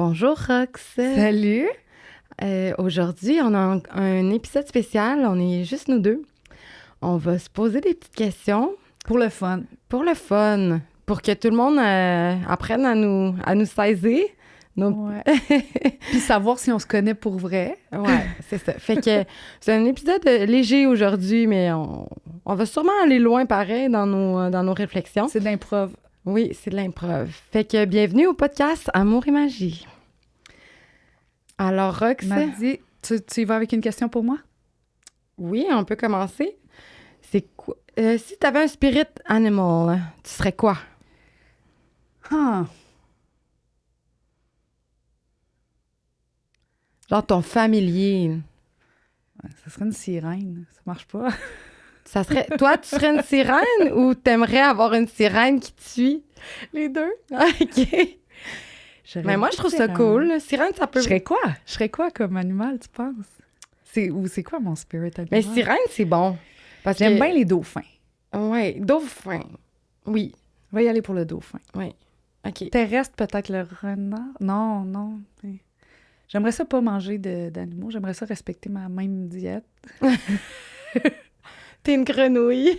Bonjour Rox. Salut! Aujourd'hui, on a un épisode spécial. On est juste nous deux. On va se poser des petites questions. Pour le fun. Pour le fun. Pour que tout le monde apprenne à nous saisir. Ouais. Puis savoir si on se connaît pour vrai. Ouais, c'est ça. Fait que c'est un épisode léger aujourd'hui, mais on va sûrement aller loin pareil dans nos réflexions. C'est de l'improv. Oui, c'est de l'improv. Fait que bienvenue au podcast Amour et magie. Alors, Rox... Mardi, tu y vas avec une question pour moi? Oui, on peut commencer. C'est quoi? Si tu avais un spirit animal, tu serais quoi? Ah, Genre ton familier. ça serait une sirène. Ça marche pas. Ça serait... Toi, tu serais une sirène ou t'aimerais avoir une sirène qui te suit? Les deux. OK. Mais moi, je trouve ça cool. Sirène, ça peut... Je serais quoi? Je serais quoi comme animal, tu penses? C'est quoi mon spirit animal? Mais sirène, c'est bon. Parce J'aime que... bien les dauphins. Oui, dauphin. Oui. On va y aller pour le dauphin. Oui. OK. Terrestre, peut-être le renard? Non. J'aimerais ça pas manger d'animaux. J'aimerais ça respecter ma même diète. T'es une grenouille.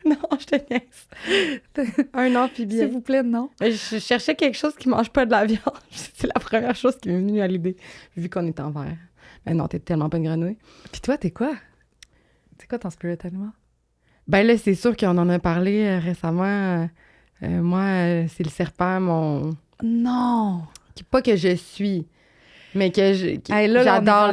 Non, je te niaise. Un amphibien. S'il vous plaît, non. Je cherchais quelque chose qui mange pas de la viande. C'est la première chose qui m'est venue à l'idée, vu qu'on est en verre. Mais non, t'es tellement pas une grenouille. Puis toi, t'es quoi? C'est quoi ton spirit animal? Ben là, c'est sûr qu'on en a parlé récemment. Moi, c'est le serpent, Non! Pas que je suis, mais que Hey, là, j'adore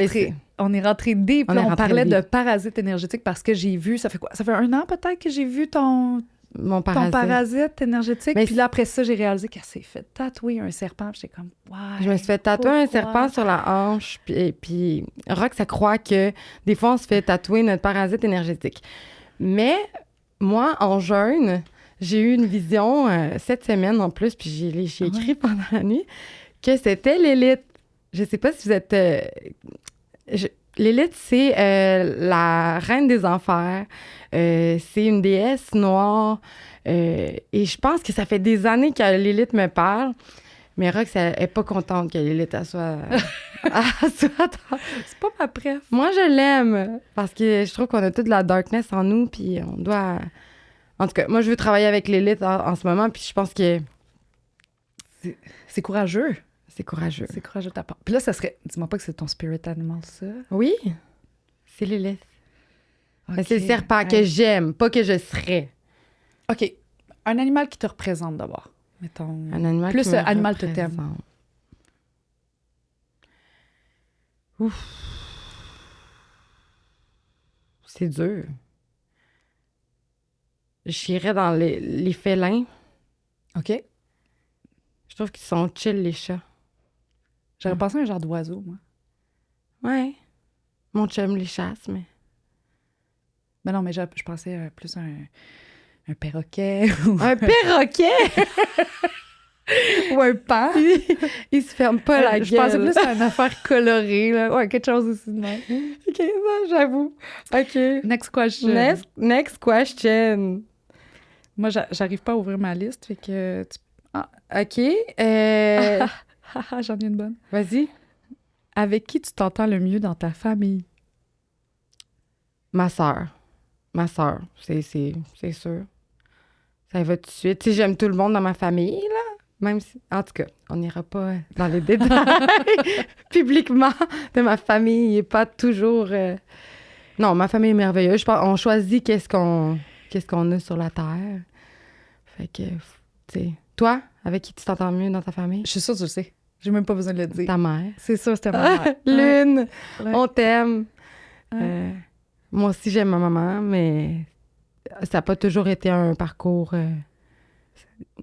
on est rentré deep. On Là, est on rentré parlait deep. de parasites énergétiques parce que j'ai vu... Ça fait quoi? Ça fait 1 an peut-être que j'ai vu ton Mon parasite. parasite énergétique. Mais Puis là, après ça, j'ai réalisé qu'elle s'est fait tatouer un serpent. Puis j'étais comme, ouais. Je me suis fait tatouer un pourquoi? serpent sur la hanche, puis Rox, ça croit que des fois, on se fait tatouer notre parasite énergétique. Mais moi, en jeûne, j'ai eu une vision cette semaine en plus, puis j'ai écrit pendant la nuit, que c'était Lilith. Je sais pas si vous êtes... Lilith, c'est la reine des enfers. C'est une déesse noire. Et je pense que ça fait des années que Lilith me parle. Mais Rox, elle est pas contente que Lilith elle soit... C'est pas ma préf. Moi, je l'aime. Parce que je trouve qu'on a toute la darkness en nous. Puis on doit... En tout cas, moi, je veux travailler avec Lilith en ce moment. Puis je pense que C'est courageux. c'est courageux. C'est courageux de ta part. Puis là, ça serait... Dis-moi pas que c'est ton spirit animal, ça. Oui, c'est Lilith. Mais Ok. c'est le serpent que j'aime, pas que je serais. OK. Un animal qui te représente d'abord. Mettons... Un animal Plus qui me animal représente. totem. Ouf. C'est dur. J'irais dans les félins. OK. Je trouve qu'ils sont chill, les chats. J'aurais pensé à un genre d'oiseau, moi. Ouais. Mon chum les chasse, mais... Mais non, mais je pensais plus à un perroquet ou Un perroquet! ou un pan. Il se ferme pas la gueule. Je pensais plus à une affaire colorée, là. Ouais, quelque chose aussi de même. OK, ça, j'avoue. OK. Next question. Next question. Moi, j'arrive pas à ouvrir ma liste, fait que... OK. J'en ai une bonne. Vas-y. Avec qui tu t'entends le mieux dans ta famille? Ma sœur. Ma sœur, c'est sûr. Ça va tout de suite. Tu sais, j'aime tout le monde dans ma famille, là. Même si... En tout cas, on n'ira pas dans les détails publiquement de ma famille. Il n'est pas toujours... Non, ma famille est merveilleuse. Je pense on choisit qu'est-ce qu'on a sur la Terre. Fait que, tu sais... Toi, avec qui tu t'entends mieux dans ta famille? Je suis sûre que je le sais. J'ai même pas besoin de le dire. Ta mère. C'est sûr, c'était ma mère. Lune, Ouais. on t'aime. Ouais. Moi aussi, j'aime ma maman, mais ça n'a pas toujours été un parcours...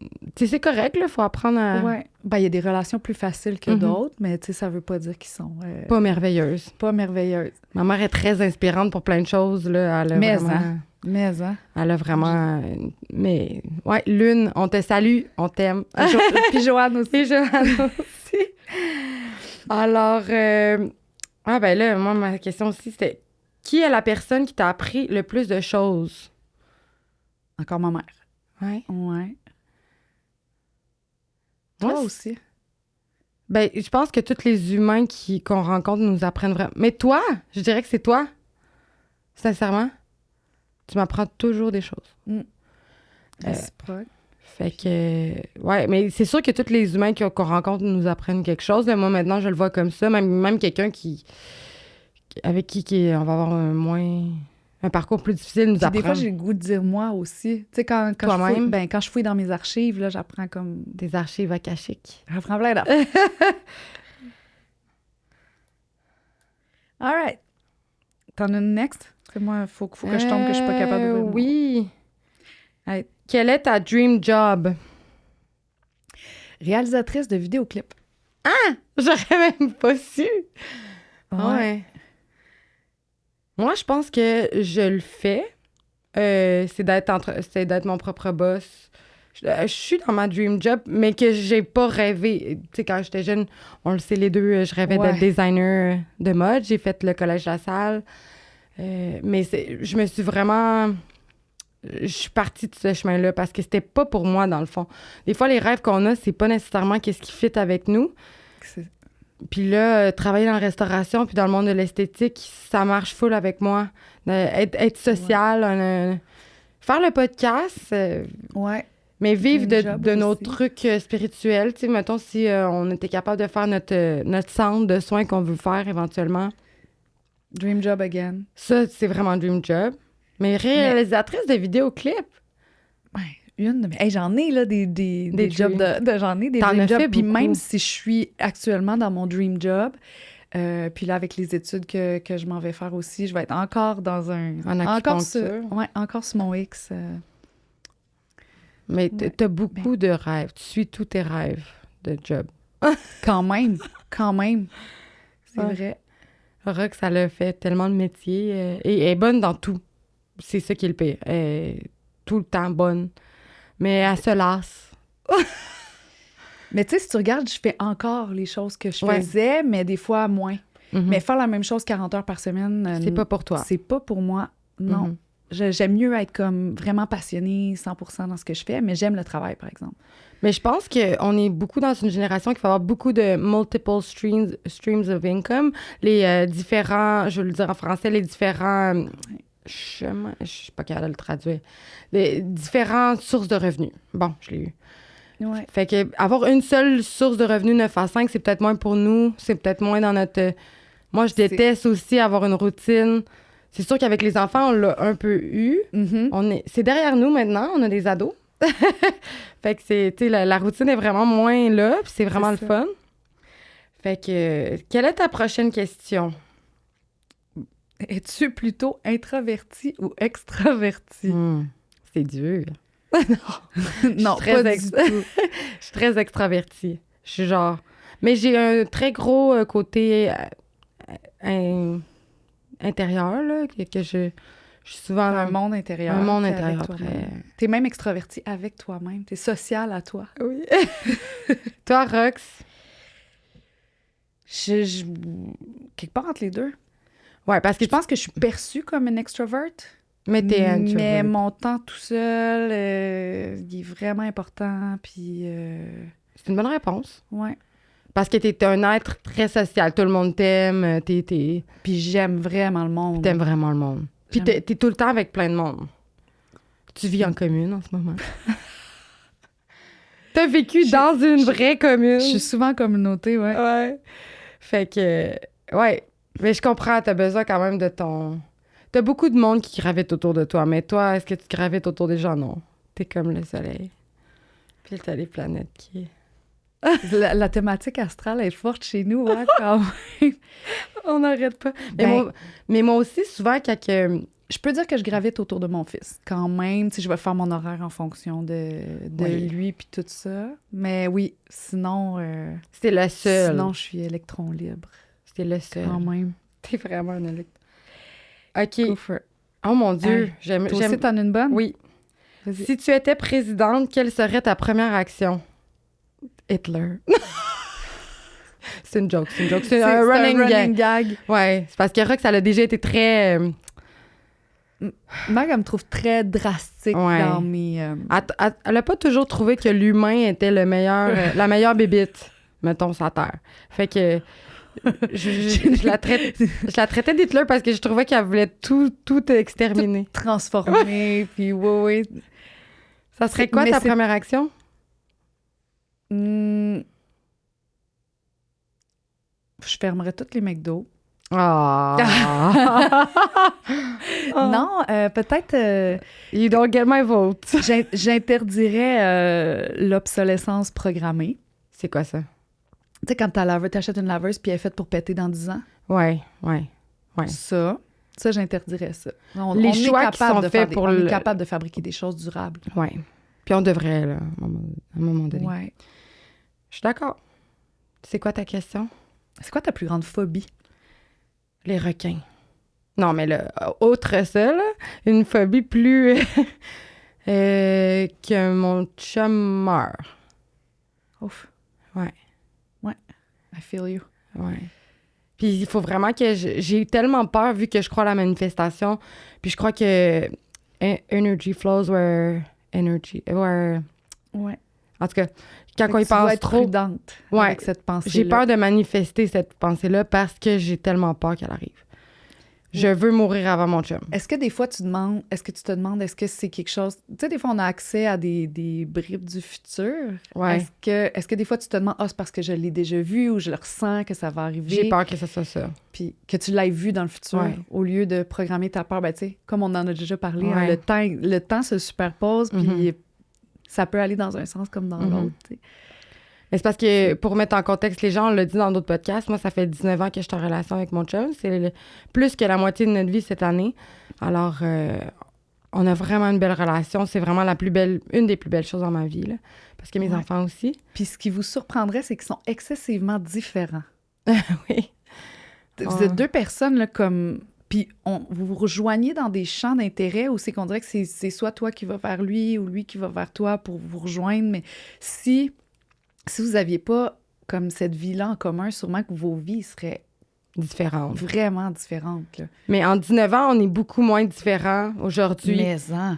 Tu sais, c'est correct, là, faut apprendre à... Ouais. Ben, il y a des relations plus faciles que Mhm. d'autres, mais tu sais, ça veut pas dire qu'ils sont Pas merveilleuse. pas merveilleuses. Ma mère est très inspirante pour plein de choses, là. Elle a Mais, vraiment... hein. Mais, hein? Elle a vraiment... Mais, ouais, Lune, on te salue, on t'aime. Puis Joanne aussi. Et Johanna aussi. Alors, ah ben là, moi, ma question aussi, c'était qui est la personne qui t'a appris le plus de choses? Encore ma mère. Ouais. Ouais. Moi, Toi aussi. Ben, je pense que tous les humains qu'on rencontre nous apprennent vraiment. Mais toi, je dirais que c'est toi, sincèrement. Tu m'apprends toujours des choses. Réciproque. Fait que... Ouais, mais c'est sûr que tous les humains qu'on rencontre nous apprennent quelque chose. Là, moi, maintenant, je le vois comme ça. Même quelqu'un avec qui on va avoir un parcours plus difficile nous Puis apprend. des fois, j'ai le goût de dire moi aussi. Tu sais, quand je fouille dans mes archives, là, j'apprends comme... Des archives akashiques. J'apprends plein d'affaires. All right. T'en as une next? C'est moi, faut que je tombe que je suis pas capable d'ouvrir. Oui. Hey. Quel est ta dream job? Réalisatrice de vidéoclips. J'aurais même pas su. Ouais. Moi, je pense que je le fais. C'est d'être mon propre boss. Je suis dans ma dream job, mais que j'ai pas rêvé. Tu sais, quand j'étais jeune, on le sait les deux, je rêvais d'être designer de mode. J'ai fait le collège La Salle. Mais je me suis vraiment... Je suis partie de ce chemin-là parce que c'était pas pour moi, dans le fond. Des fois, les rêves qu'on a, c'est pas nécessairement qu'est-ce qui fit avec nous. Puis là, travailler dans la restauration puis dans le monde de l'esthétique, ça marche full avec moi. Être social, faire le podcast, mais vivre de nos trucs spirituels. Tu sais, mettons, si on était capable de faire notre centre de soins qu'on veut faire éventuellement. Dream job again. Ça, c'est vraiment dream job. Mais réalisatrice de vidéoclips. Ouais, une. Mais j'en ai là des jobs j'en ai des dream jobs. Puis même si je suis actuellement dans mon dream job, puis là avec les études que je m'en vais faire aussi, je vais être encore dans encore sur mon X. Mais t'as beaucoup de rêves. Tu suis tous tes rêves de job. Quand même. C'est vrai. Rox, ça l'a fait tellement de métiers. Et elle est bonne dans tout. C'est ça qui est le pire. Elle est tout le temps bonne. Mais elle se lasse. Mais tu sais, si tu regardes, je fais encore les choses que je faisais, mais des fois moins. Mm-hmm. Mais faire la même chose 40 heures par semaine... c'est pas pour toi. C'est pas pour moi, non. Mm-hmm. J'aime mieux être comme vraiment passionnée 100% dans ce que je fais, mais j'aime le travail, par exemple. Mais je pense qu'on est beaucoup dans une génération qui va avoir beaucoup de multiple streams of income. Les différents, je vais le dire en français, les différents... Je suis pas capable de le traduire. Les différentes sources de revenus. Bon, je l'ai eu. Ouais. Fait que avoir une seule source de revenus 9 à 5, c'est peut-être moins pour nous. C'est peut-être moins dans notre... Moi, je déteste aussi avoir une routine. C'est sûr qu'avec les enfants, on l'a un peu eu. Mm-hmm. C'est derrière nous maintenant. On a des ados. Fait que la routine est vraiment moins là. Puis c'est vraiment le fun. Fait que... Quelle est ta prochaine question? Es-tu plutôt introverti ou extraverti? C'est dur. Non, pas du tout. Je suis très extravertie. Je suis genre... Mais j'ai un très gros côté intérieur, là, que je suis souvent... Un monde intérieur. Un monde intérieur, très... T'es même extraverti avec toi-même. T'es social à toi. Oui. Toi, Rox? Je quelque part entre les deux. Ouais, parce que je pense que je suis perçue comme une extrovert. Mais t'es introvert. Mais mon temps tout seul, il est vraiment important. Puis... C'est une bonne réponse. Ouais. Parce que t'es un être très social. Tout le monde t'aime. Puis j'aime vraiment le monde. T'aimes vraiment le monde. Puis t'es tout le temps avec plein de monde. Tu vis en commune en ce moment. T'as vécu dans une vraie commune. Je suis souvent en communauté, ouais. Ouais. Fait que... Ouais. Mais je comprends, t'as besoin quand même de ton... T'as beaucoup de monde qui gravite autour de toi, mais toi, est-ce que tu gravites autour des gens? Non. T'es comme le soleil. Puis t'as les planètes qui... la thématique astrale est forte chez nous, hein, quand même. On n'arrête pas. Mais moi aussi, souvent, quand... Je peux dire que je gravite autour de mon fils, quand même. Tu sais, je vais faire mon horaire en fonction de lui puis tout ça. Mais oui, sinon... c'est le seul. Sinon, je suis électron libre. C'est le seul. Quand même. T'es vraiment un électron. OK. Go for it. Oh mon Dieu. Toi aussi, t'en as une bonne? Oui. Vas-y. Si tu étais présidente, quelle serait ta première action? Hitler. C'est une joke. C'est un running gag. Ouais. C'est parce que Rox, ça a déjà été très... Mag, elle me trouve très drastique dans mes... Elle n'a pas toujours trouvé que l'humain était la meilleure bébite. mettons, sur la Terre. Fait que je la traitais d'Hitler parce que je trouvais qu'elle voulait tout exterminer. Tout transformer, puis oui. Ça serait quoi ta première action? Je fermerais tous les McDo. Ah! Non, peut-être... You don't get my vote. J'interdirais l'obsolescence programmée. C'est quoi ça? Tu sais, quand t'achètes une laveuse puis elle est faite pour péter dans 10 ans. Ouais. Ça, j'interdirais ça. On choix qui sont faits pour on est capable de fabriquer des choses durables. Ouais. Puis on devrait, là, à un moment donné. Ouais. Je suis d'accord. C'est quoi ta question? C'est quoi ta plus grande phobie? Les requins. Non, mais là, autre ça, là, une phobie plus... que mon chum meurt. Ouf. Ouais. I feel you. Ouais. Puis il faut vraiment que... J'ai eu tellement peur vu que je crois à la manifestation. Puis je crois que energy flows where energy... Where... Ouais. En tout cas, quand on y pense être trop... prudente avec cette pensée-là. J'ai peur de manifester cette pensée-là parce que j'ai tellement peur qu'elle arrive. Je veux mourir avant mon chum. Est-ce que des fois, tu te demandes, est-ce que c'est quelque chose... Tu sais, des fois, on a accès à des bribes du futur. Ouais. Est-ce que des fois, tu te demandes, c'est parce que je l'ai déjà vu ou je le ressens que ça va arriver? J'ai peur que ça soit ça. Puis que tu l'aies vu dans le futur, au lieu de programmer ta peur. Ben, tu sais, comme on en a déjà parlé, hein, le temps se superpose, puis ça peut aller dans un sens comme dans l'autre, tu sais. Mais c'est parce que, pour mettre en contexte les gens, on l'a dit dans d'autres podcasts, moi, ça fait 19 ans que je suis en relation avec mon chum. C'est plus que la moitié de notre vie cette année. Alors, on a vraiment une belle relation. C'est vraiment une des plus belles choses dans ma vie, là. Parce que mes enfants aussi. Puis ce qui vous surprendrait, c'est qu'ils sont excessivement différents. Oui. Vous êtes deux personnes, là, comme... Puis vous vous rejoignez dans des champs d'intérêt où c'est qu'on dirait que c'est soit toi qui vas vers lui ou lui qui va vers toi pour vous rejoindre. Mais si vous n'aviez pas comme cette vie-là en commun, sûrement que vos vies seraient différentes. Vraiment différentes, là. Mais en 19 ans, on est beaucoup moins différents aujourd'hui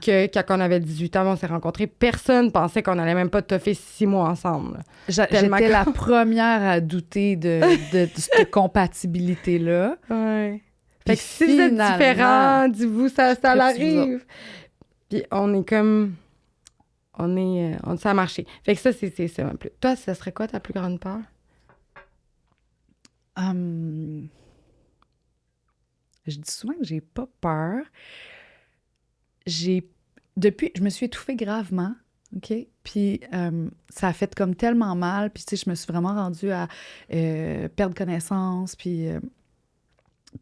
que quand on avait 18 ans, on s'est rencontrés. Personne pensait qu'on allait même pas toffer 6 mois ensemble. J'étais la première à douter de cette compatibilité-là. Ouais. Fait que si vous êtes différents, dites-vous, ça l'arrive. Puis on est comme... ça a marché. Fait que ça, c'est ça un peu. Toi, ça serait quoi ta plus grande peur? Je dis souvent que j'ai pas peur. Depuis, je me suis étouffée gravement, OK? Puis ça a fait comme tellement mal. Puis tu sais, je me suis vraiment rendue à perdre connaissance. Puis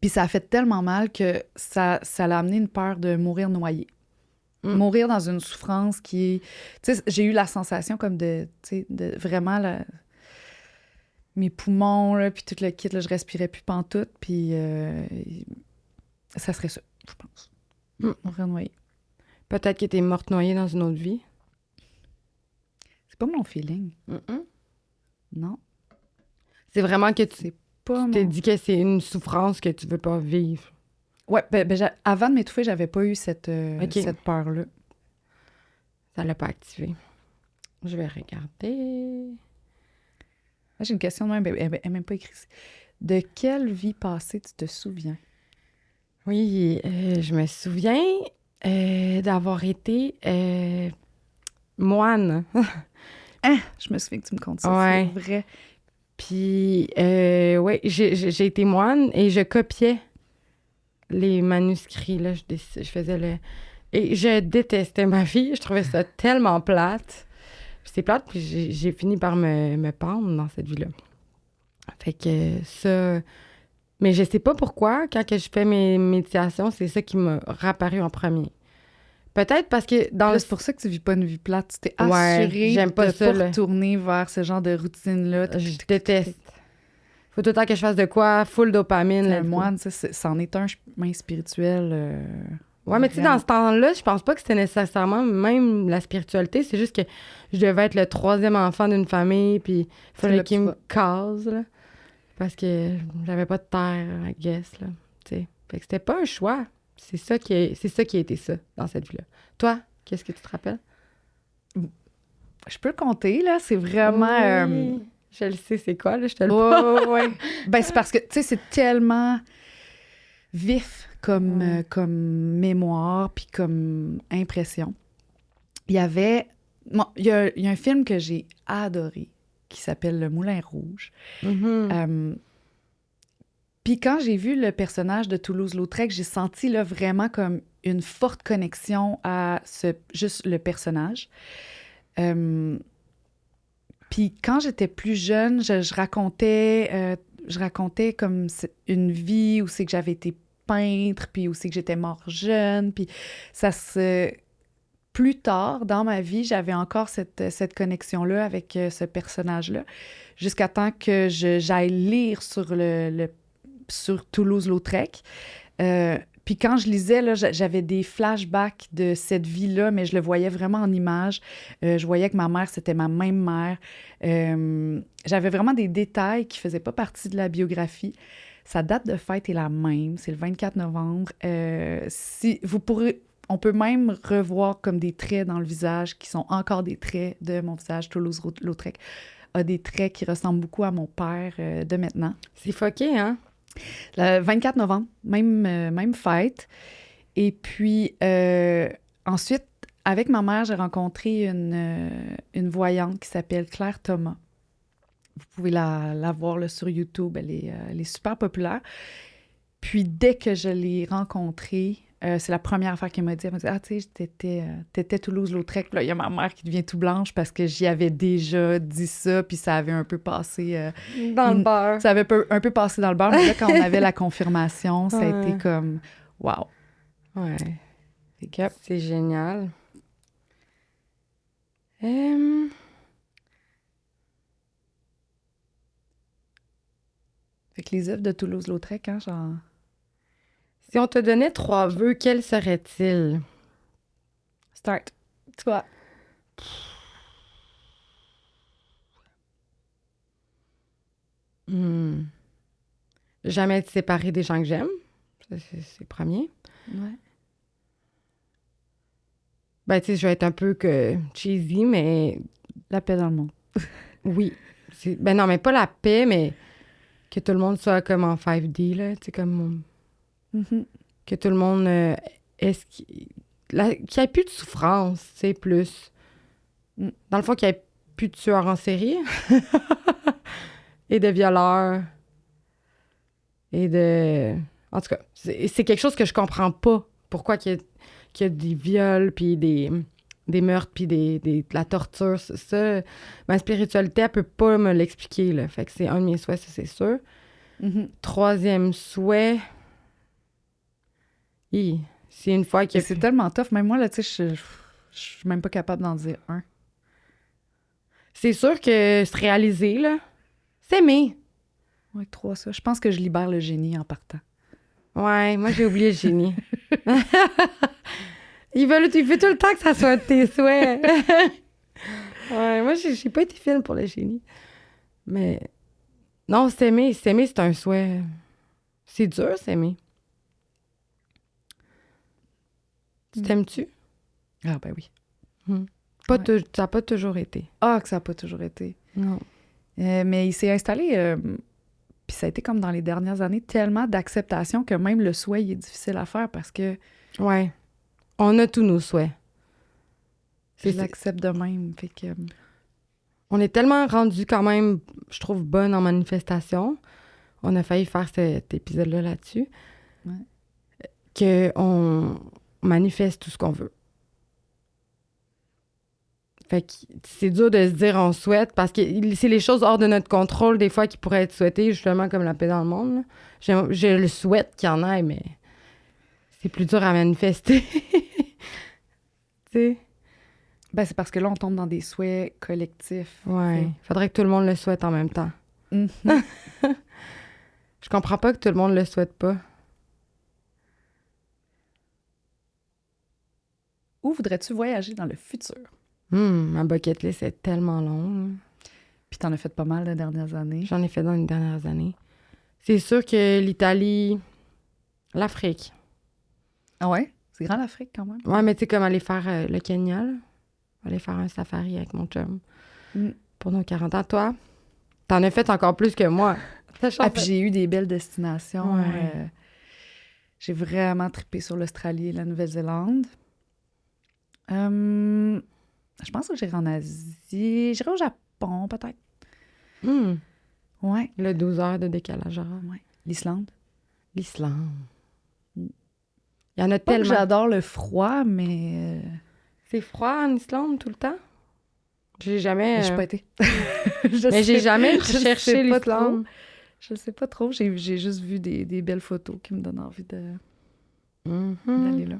ça a fait tellement mal que ça l'a amené une peur de mourir noyée. Mourir dans une souffrance qui est... Tu sais, j'ai eu la sensation comme de vraiment... mes poumons, là, puis tout le kit, là, je respirais plus pantoute, puis ça serait ça, je pense. Mourir noyée. Peut-être que t'es morte noyée dans une autre vie. C'est pas mon feeling. Non. C'est vraiment que tu t'es dit que c'est une souffrance que tu veux pas vivre. Ouais, avant de m'étouffer, j'avais pas eu cette peur-là. Ça l'a pas activé. Je vais regarder. Là, j'ai une question de même, elle n'est même pas écrite. De quelle vie passée tu te souviens? Oui, je me souviens d'avoir été moine. Je me souviens que tu me comptes ça, c'est vrai. Puis, oui, j'ai été moine et je copiais les manuscrits, là, je faisais et je détestais ma vie, je trouvais ça tellement plate. C'est plate, puis j'ai fini par me pendre dans cette vie-là. Fait que ça... Mais je sais pas pourquoi, quand que je fais mes méditations, c'est ça qui m'a réapparu en premier. Peut-être parce que c'est pour ça que tu vis pas une vie plate. Tu t'es assurée j'aime pas de pas retourner vers ce genre de routine-là. Je déteste. Faut tout le temps que je fasse de quoi, full dopamine. Le moine, c'en est un chemin spirituel. Ouais, mais tu sais, dans ce temps-là, je pense pas que c'était nécessairement même la spiritualité. C'est juste que je devais être le 3e enfant d'une famille, puis il fallait qu'ils me casent, là. Parce que j'avais pas de terre, I guess, là. T'sais. Fait que c'était pas un choix. C'est ça qui a été ça, dans cette vie-là. Toi, qu'est-ce que tu te rappelles? Je peux le compter, là. C'est vraiment... Oui. Je le sais, c'est quoi, là? Je te le Ouais. Ben, c'est parce que, tu sais, c'est tellement vif comme mémoire puis comme impression. Il y avait... Bon, il y a un film que j'ai adoré qui s'appelle Le Moulin Rouge. Puis quand j'ai vu le personnage de Toulouse-Lautrec, j'ai senti là, vraiment comme une forte connexion à juste le personnage. Puis quand j'étais plus jeune, je racontais comme une vie où c'est que j'avais été peintre, puis où c'est que j'étais mort jeune, puis plus tard dans ma vie, j'avais encore cette connexion-là avec ce personnage-là, jusqu'à temps que j'aille lire sur Toulouse-Lautrec. Puis quand je lisais, là, j'avais des flashbacks de cette vie-là, mais je le voyais vraiment en images. Je voyais que ma mère, c'était ma même mère. J'avais vraiment des détails qui ne faisaient pas partie de la biographie. Sa date de fête est la même, c'est le 24 novembre. On peut même revoir comme des traits dans le visage qui sont encore des traits de mon visage. Toulouse-Lautrec a des traits qui ressemblent beaucoup à mon père de maintenant. C'est fucké, hein? Le 24 novembre, même fête. Et puis, ensuite, avec ma mère, j'ai rencontré une voyante qui s'appelle Claire Thomas. Vous pouvez la voir là, sur YouTube, elle est super populaire. Puis, dès que je l'ai rencontrée, c'est la première affaire qu'elle m'a dit. Elle m'a dit « Ah, tu sais, t'étais Toulouse-Lautrec. » Puis là, il y a ma mère qui devient tout blanche parce que j'y avais déjà dit ça, puis ça avait un peu passé... dans le beurre. Ça avait un peu passé dans le beurre, mais là, quand on avait la confirmation, ça a été comme « Wow! » Ouais. Fait que... C'est génial. Fait que les œuvres de Toulouse-Lautrec, hein, genre... Si on te donnait 3 vœux, quels seraient-ils? Start. Toi. Jamais être séparé des gens que j'aime. Ça, c'est le premier. Ouais. Ben, tu sais, je vais être un peu cheesy, mais... La paix dans le monde. Oui. Ben non, mais pas la paix, mais que tout le monde soit comme en 5D, là. Tu sais, comme... Que tout le monde... qu'il n'y ait plus de souffrance, tu sais, plus. Dans le fond, qu'il n'y ait plus de tueurs en série. Et de violeurs. Et de... En tout cas, c'est quelque chose que je comprends pas. Pourquoi qu'il y a des viols, puis des meurtres, puis de la torture. Ça, ma spiritualité, elle peut pas me l'expliquer, là. Fait que c'est un de mes souhaits, ça, c'est sûr. Troisième souhait... C'est une fois que... C'est tellement tough. Même moi, là, tu sais, je suis même pas capable d'en dire un. C'est sûr que se réaliser, là, s'aimer. Ouais, 3, ça. Je pense que je libère le génie en partant. Ouais, moi, j'ai oublié le génie. Il veut tout le temps que ça soit tes souhaits. Ouais, moi, j'ai pas été fine pour le génie. Mais non, s'aimer, c'est un souhait. C'est dur, s'aimer. Tu t'aimes-tu? Ah, ben oui. Ça n'a pas toujours été. Ah, que ça n'a pas toujours été. Non. Mais il s'est installé, puis ça a été comme dans les dernières années, tellement d'acceptation que même le souhait, il est difficile à faire parce que... Ouais. On a tous nos souhaits. Je l'accepte de même, fait que... On est tellement rendu quand même, je trouve, bonne en manifestation. On a failli faire cet épisode-là là-dessus. Qu'on manifeste tout ce qu'on veut. Fait que c'est dur de se dire on souhaite parce que c'est les choses hors de notre contrôle des fois qui pourraient être souhaitées, justement comme la paix dans le monde. Je le souhaite qu'il y en ait, mais c'est plus dur à manifester. Tu sais? Ben, c'est parce que là, on tombe dans des souhaits collectifs. Ouais. Faudrait que tout le monde le souhaite en même temps. Je comprends pas que tout le monde le souhaite pas. Où voudrais-tu voyager dans le futur? Ma bucket list est tellement longue. Puis t'en as fait pas mal les dernières années. J'en ai fait dans les dernières années. C'est sûr que l'Italie, l'Afrique. Ah ouais? C'est grand l'Afrique quand même. Ouais, mais tu sais, comme aller faire le Kenya, là. Aller faire un safari avec mon chum pour nos 40 ans. Toi? T'en as fait encore plus que moi. Ah, puis j'ai eu des belles destinations. Ouais. J'ai vraiment trippé sur l'Australie et la Nouvelle-Zélande. Je pense que j'irai en Asie. J'irai au Japon, peut-être. Ouais. Le 12 heures de décalage horaire. Ouais. L'Islande. L'Islande. Mm. Il y en a Pas que tellement. j'adore le froid, mais... C'est froid en Islande tout le temps? J'ai jamais... Mais je pas été. Mais j'ai jamais je cherché sais pas l'Islande. Je sais pas trop. J'ai juste vu des belles photos qui me donnent envie Mhm. d'aller là.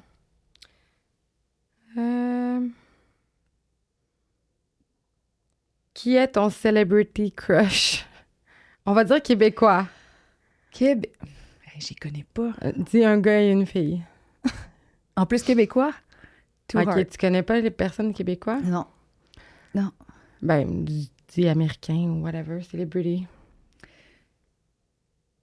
Qui est ton celebrity crush? On va dire québécois. Québec. J'y connais pas. Dis un gars et une fille. En plus québécois? Too Ok, hard. tu connais pas les personnes québécois? Non. Ben, dis américain ou whatever, celebrity.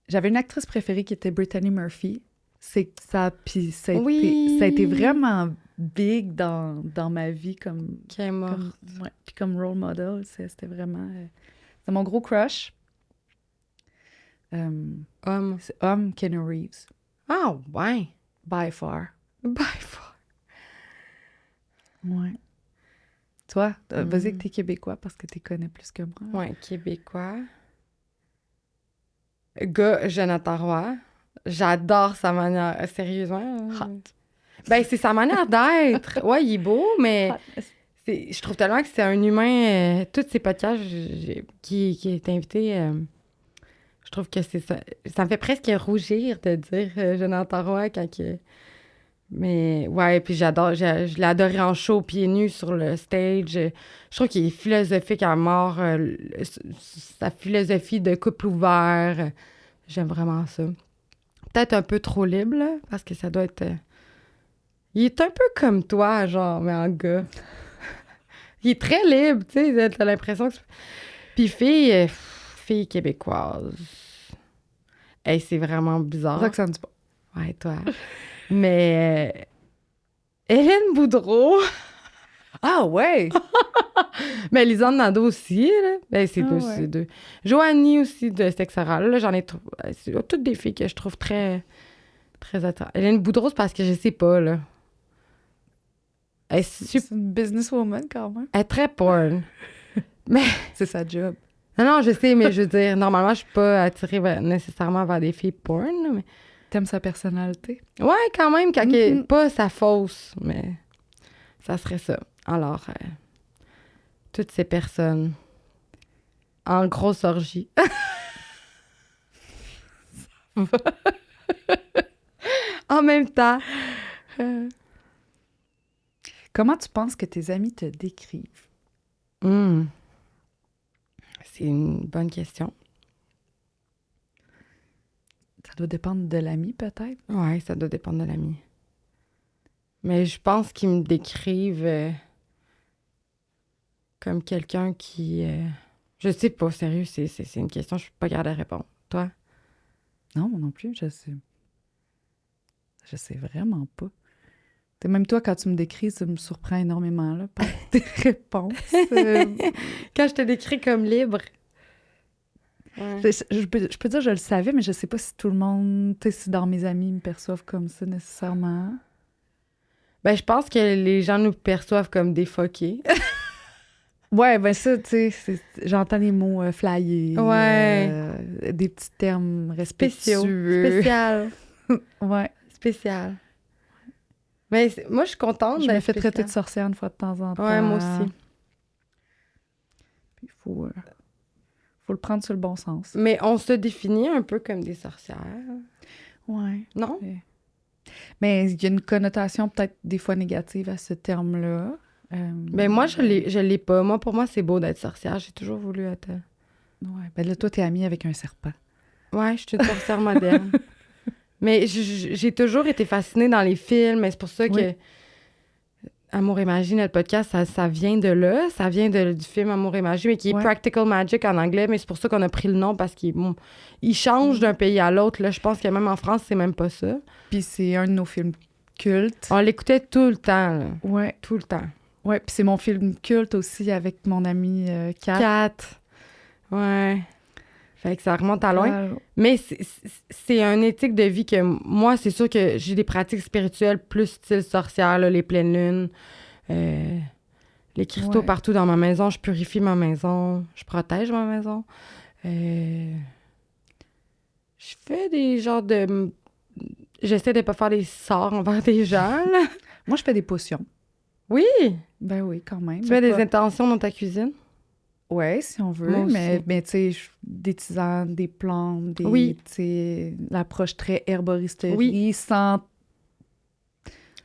J'avais une actrice préférée qui était Brittany Murphy. Puis ça a Oui. été vraiment big dans ma vie comme Qui est mort. puis comme role model. C'était vraiment... c'est mon gros crush. Homme. C'est homme, Keanu Reeves. Ah, ouais. By far. By far. Ouais. Toi, vas-y que t'es québécois parce que t'es connais plus que moi. Ouais, québécois. Gars, Jonathan Roy. J'adore sa manière. Sérieusement. Hot. Ben, c'est sa manière d'être. Ouais, il est beau, mais je trouve tellement que c'est un humain. Tous ces podcasts qui est invité, je trouve que c'est ça. Ça me fait presque rougir de dire Jonathan Roy quand que... Mais ouais, puis j'adore. Je l'ai adoré en show, pieds nus sur le stage. Je trouve qu'il est philosophique à mort. Sa philosophie de couple ouvert. J'aime vraiment ça. Peut-être un peu trop libre, là, parce que ça doit être... Il est un peu comme toi, genre, mais en gars. Il est très libre, tu sais, t'as l'impression que... Puis fille québécoise. Hey, c'est vraiment bizarre. Roxane Dupont. Ouais, toi. Mais Hélène Boudreau. Ah ouais! Mais Lisanne Nadeau aussi, là. Ben, c'est deux, ouais. c'est deux. Joanie aussi de Sexe Oral. Là, j'en ai... C'est toutes des filles que je trouve très... Très attrayantes. Hélène Boudreau, c'est parce que je sais pas, là. C'est une businesswoman, quand même. Elle est très porn. Mais... C'est sa job. Non, je sais, mais je veux dire, normalement, je suis pas attirée nécessairement vers des filles porn, là, mais... T'aimes sa personnalité? Ouais, quand même, quand elle est pas sa fausse, mais ça serait ça. Alors, toutes ces personnes en grosse orgie. En même temps. Comment tu penses que tes amis te décrivent? C'est une bonne question. Ça doit dépendre de l'ami, peut-être? Ouais, ça doit dépendre de l'ami. Mais je pense qu'ils me décrivent comme quelqu'un qui... Je sais pas, sérieux, c'est une question, je suis pas capable de répondre. Toi? Non, moi non plus, je sais. Je sais vraiment pas. T'sais, même toi, quand tu me décris, ça me surprend énormément là, par tes réponses. Quand je te décris comme libre. Ouais. Je peux dire que je le savais, mais je sais pas si tout le monde, si dans mes amis, me perçoivent comme ça nécessairement. Ben, je pense que les gens nous perçoivent comme des fuckés. Ouais, ben ça, tu sais, j'entends les mots flyés. Ouais. Des petits termes respectueux. Spécial. Ouais. Spécial. Mais moi, je suis contente Je me d'être fais traiter de spéciale. sorcière une fois de temps en temps. Ouais, moi aussi. Puis il faut le prendre sur le bon sens. Mais on se définit un peu comme des sorcières. Ouais. Non? Mais il y a une connotation peut-être des fois négative à ce terme-là. Ben moi, je l'ai pas. Moi, pour moi, c'est beau d'être sorcière. J'ai toujours voulu être... Ouais. Ben là, toi, t'es amie avec un serpent. Ouais, je suis une sorcière moderne. Mais j'ai toujours été fascinée dans les films. Et c'est pour ça que Amour et magie, notre podcast, ça vient de là. Ça vient du film Amour et magie, mais qui est Practical Magic en anglais. Mais c'est pour ça qu'on a pris le nom, parce qu'il change d'un pays à l'autre. Là, je pense que même en France, c'est même pas ça. Puis c'est un de nos films cultes. On l'écoutait tout le temps. Là. Ouais. Tout le temps. Ouais, puis c'est mon film culte aussi avec mon amie Kat. Kat. Ouais. Fait que ça remonte à loin. Mais c'est une éthique de vie que moi, c'est sûr que j'ai des pratiques spirituelles plus style sorcière, là, les pleines lunes, les cristaux partout dans ma maison. Je purifie ma maison. Je protège ma maison. Je fais des genres de... J'essaie de pas faire des sorts envers des gens, là. Moi, je fais des potions. Oui! Ben oui, quand même. Tu mets des intentions dans ta cuisine? Oui, si on veut, mais tu sais, des tisanes, des plantes, tu sais, l'approche très herboristerie, sans...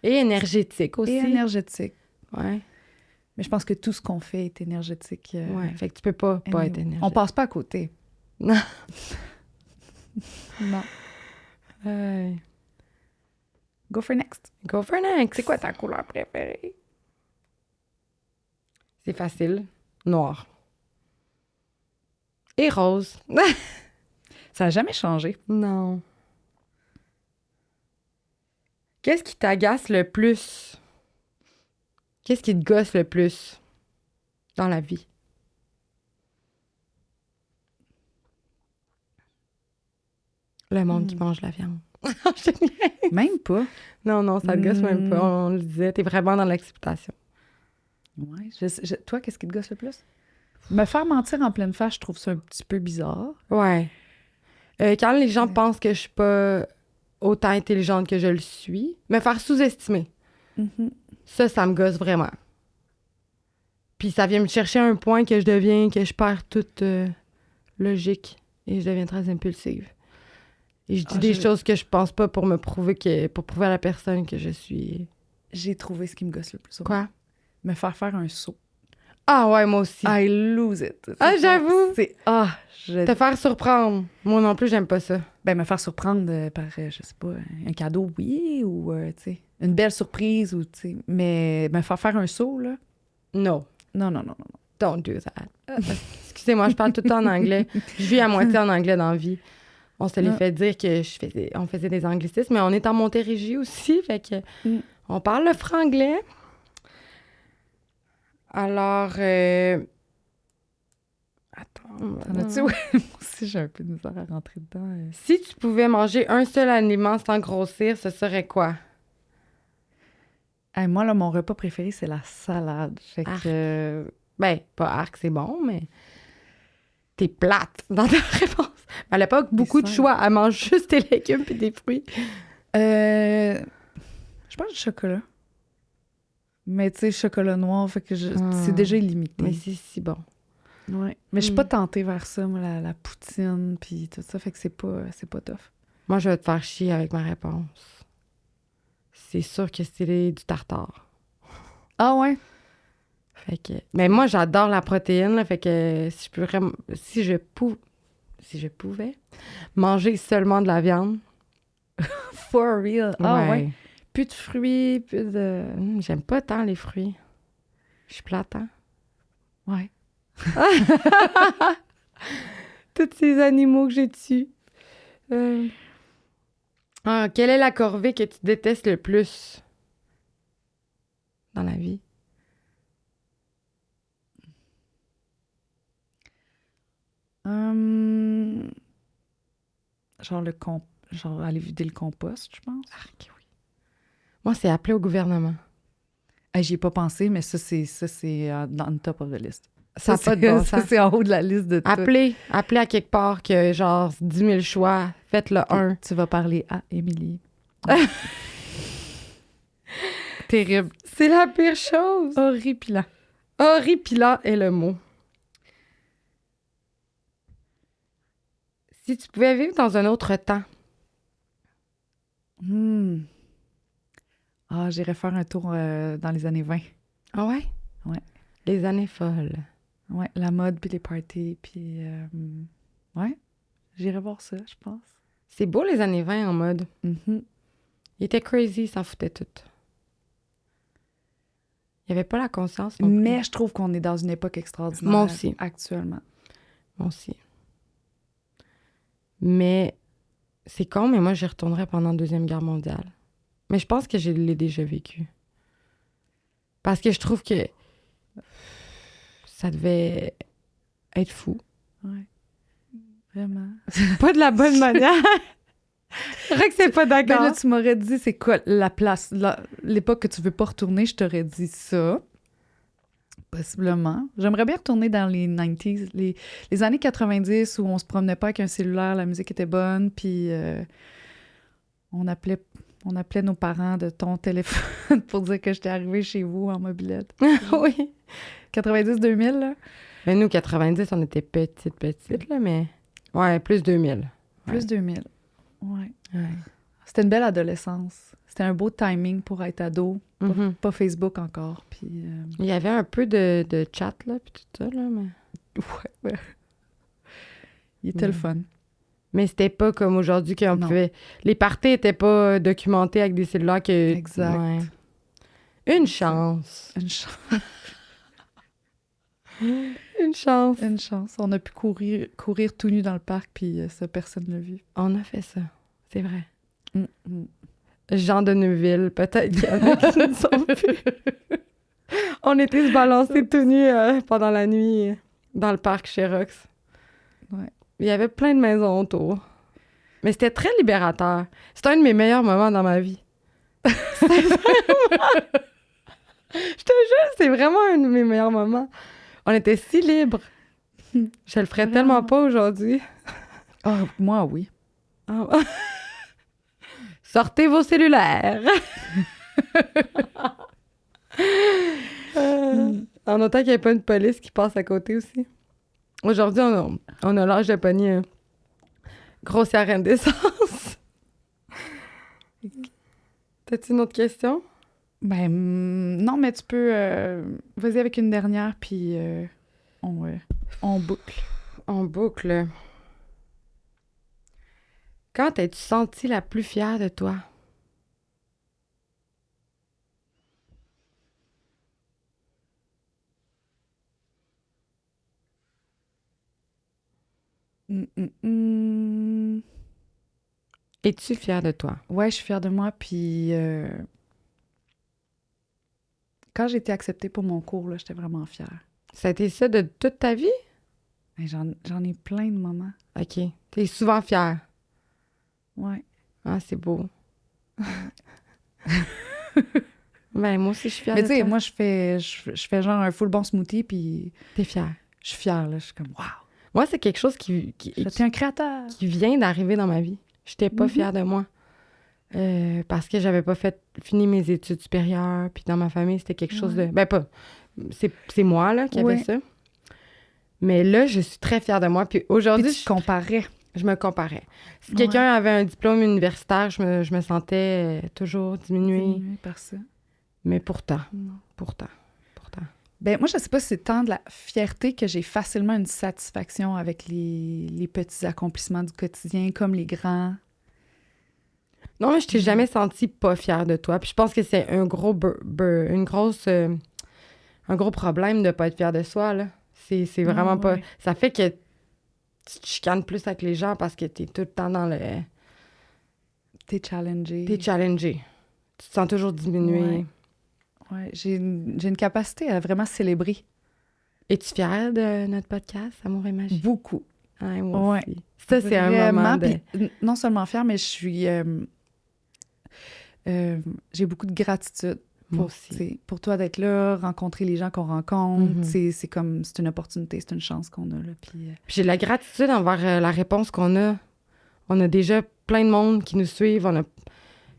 Et énergétique aussi. Et énergétique. Ouais. Mais je pense que tout ce qu'on fait est énergétique. Ouais, fait que tu peux pas être énergétique. On passe pas à côté. Non. Non. Go for next. Go for next. C'est quoi ta couleur préférée? C'est facile. Noir. Et rose. Ça n'a jamais changé. Non. Qu'est-ce qui t'agace le plus? Qu'est-ce qui te gosse le plus dans la vie? Le monde qui mange la viande. Même pas. Non, ça te gosse même pas. On le disait, t'es vraiment dans l'acceptation. Ouais. Toi, qu'est-ce qui te gosse le plus? Me faire mentir en pleine face, je trouve ça un petit peu bizarre. Ouais. Quand les gens pensent que je suis pas autant intelligente que je le suis, me faire sous-estimer. Mm-hmm. Ça me gosse vraiment. Puis ça vient me chercher à un point que je perds toute logique et je deviens très impulsive. Et je dis des choses que je pense pas pour prouver à la personne que je suis. J'ai trouvé ce qui me gosse le plus. Quoi? Me faire un saut. Ah ouais, moi aussi. I lose it. Ah, j'avoue. Te faire surprendre. Moi non plus, j'aime pas ça. Ben, me faire surprendre par, je sais pas, un cadeau, oui, ou, tu sais, une belle surprise, ou, tu sais. Mais me faire un saut, là. No. Non. Don't do that. Excusez-moi, je parle tout le temps en anglais. Je vis à moitié en anglais dans la vie. On se les fait dire que on faisait des anglicismes, mais on est en Montérégie aussi, fait que on parle le franglais. Alors, attends. T'en as-tu? Ouais, moi aussi, j'ai un peu de misère à rentrer dedans. Si tu pouvais manger un seul aliment sans grossir, ce serait quoi? Moi, là, mon repas préféré, c'est la salade. Fait que... Ben, pas arc, c'est bon, mais t'es plate dans ta réponse. Elle n'a pas beaucoup de choix. Elle mange juste des légumes et des fruits. Je pense du chocolat. Mais tu sais, chocolat noir, fait que c'est déjà illimité. Mais c'est si bon. Ouais. Mais je suis pas tentée vers ça, moi, la poutine, puis tout ça, fait que c'est pas tough. Moi, je vais te faire chier avec ma réponse. C'est sûr que c'est du tartare. Ah ouais? Fait que... Mais moi, j'adore la protéine, là, fait que si je pouvais manger seulement de la viande. For real? Ah ouais? Plus de fruits, plus de... J'aime pas tant les fruits. Je suis plate, hein? Ouais. Tous ces animaux que j'ai tués. Quelle est la corvée que tu détestes le plus dans la vie? Genre aller vider le compost, je pense. Oui. Moi, c'est appeler au gouvernement. J'y ai pas pensé, mais ça, c'est dans le top of the list. Ça n'a pas de bon sens. Ça, c'est en haut de la liste de tout. Appelez à quelque part que, genre, 10 000 choix, faites-le un. Tu vas parler à Émilie. Terrible. C'est la pire chose. Horripilant. Horripilant est le mot. Si tu pouvais vivre dans un autre temps. J'irais faire un tour dans les années 20. Ah ouais? Ouais. Les années folles. Ouais, la mode, puis les parties, puis... ouais, j'irais voir ça, je pense. C'est beau, les années 20 en mode. Mm-hmm. Il était crazy, il s'en foutait tout. Il n'y avait pas la conscience non plus. Mais je trouve qu'on est dans une époque extraordinaire. Moi aussi. Actuellement. Moi aussi. Mais c'est con, mais moi, j'y retournerais pendant la Deuxième Guerre mondiale. Mais je pense que je l'ai déjà vécu. Parce que je trouve que ça devait être fou. Ouais. Vraiment. Pas de la bonne manière. C'est vrai que c'est pas d'accord. Ben là, tu m'aurais dit, c'est quoi la place, l'époque que tu veux pas retourner, je t'aurais dit ça. Possiblement. J'aimerais bien retourner dans les 90s, les années 90 où on se promenait pas avec un cellulaire, la musique était bonne, puis on appelait nos parents de ton téléphone pour dire que j'étais arrivée chez vous en mobilette. Oui. 90-2000, là. Mais nous, 90, on était petites, là, mais... Ouais, plus 2000. Plus 2000. Ouais. Ouais. C'était une belle adolescence. C'était un beau timing pour être ado. Mhm. Pas Facebook encore, puis... Il y avait un peu de chat, là, puis tout ça, là, mais... Ouais. Il était le fun. Mais c'était pas comme aujourd'hui qu'on Non. pouvait... Les parties étaient pas documentées avec des cellulaires que... Exact. Ouais. Une chance. Une chance. Une chance. Une chance. On a pu courir tout nu dans le parc, puis ça, personne ne l'a vu. On a fait ça. C'est vrai. Mm. Jean de Neuville, peut-être qu'il y en a qui ne sont plus. On était se balancer tout nus pendant la nuit dans le parc chez Rox. Ouais. Il y avait plein de maisons autour. Mais c'était très libérateur. C'était un de mes meilleurs moments dans ma vie. Je te jure, c'est vraiment un de mes meilleurs moments. On était si libres. Je le ferais Vraiment. tellement pas aujourd'hui. Ah, moi, oui. Ah. Sortez vos cellulaires. En autant qu'il n'y ait pas une police qui passe à côté aussi. Aujourd'hui, on a l'âge de pogner une grossière indécence. T'as-tu une autre question? Ben, non, mais tu peux... vas-y avec une dernière, puis on boucle. On boucle. Quand t'es-tu sentie la plus fière de toi? Es-tu fière de toi? Ouais, je suis fière de moi, puis quand j'ai été acceptée pour mon cours, là, j'étais vraiment fière. Ça a été ça de toute ta vie? Ben, j'en ai plein de moments. OK. T'es souvent fière. Ouais. Ah, c'est beau. Ben, moi aussi, je suis fière Mais de tu sais, toi. moi, je fais genre un full bon smoothie, puis T'es fière. je suis fière, là. Je suis comme, wow! Moi, c'est quelque chose qui J'étais un créateur! qui vient d'arriver dans ma vie. J'étais pas fière de moi. Parce que j'avais pas fini mes études supérieures. Puis dans ma famille, c'était quelque chose de... Ben, pas... C'est moi, là, qui avait ça. Mais là, je suis très fière de moi. Puis aujourd'hui... Puis tu te comparais. Je me comparais. Si quelqu'un avait un diplôme universitaire, je me sentais toujours diminuée. Diminué par ça. Mais pourtant. Ben, moi, je sais pas si c'est tant de la fierté que j'ai facilement une satisfaction avec les petits accomplissements du quotidien, comme les grands. Non, mais je t'ai jamais sentie pas fière de toi. Puis je pense que c'est un gros un gros problème de pas être fière de soi, là. C'est vraiment pas... Ouais. Ça fait que tu te chicanes plus avec les gens parce que t'es tout le temps dans le... T'es challengé. T'es challengé. Tu te sens toujours diminué. Ouais, j'ai une capacité à vraiment célébrer. Es-tu fière de notre podcast, Amour et Magie? Beaucoup. Ouais, moi Ouais. aussi. Ça, c'est un moment de... Puis, non seulement fière, mais je suis... j'ai beaucoup de gratitude Moi pour, aussi. t'sais, pour toi d'être là, rencontrer les gens qu'on rencontre. Mhm. C'est comme... C'est une opportunité, c'est une chance qu'on a, là. Puis, Puis j'ai de la gratitude envers la réponse qu'on a. On a déjà plein de monde qui nous suivent. On a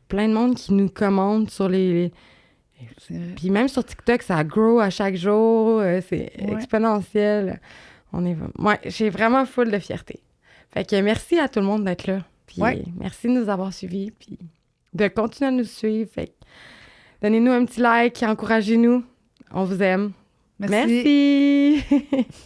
plein de monde qui nous commande sur les... c'est vrai. Puis même sur TikTok, ça grow à chaque jour. C'est exponentiel. J'ai vraiment full de fierté. Fait que merci à tout le monde d'être là. Puis merci de nous avoir suivis. Puis de continuer à nous suivre. Fait que donnez-nous un petit like, encouragez-nous. On vous aime. Merci.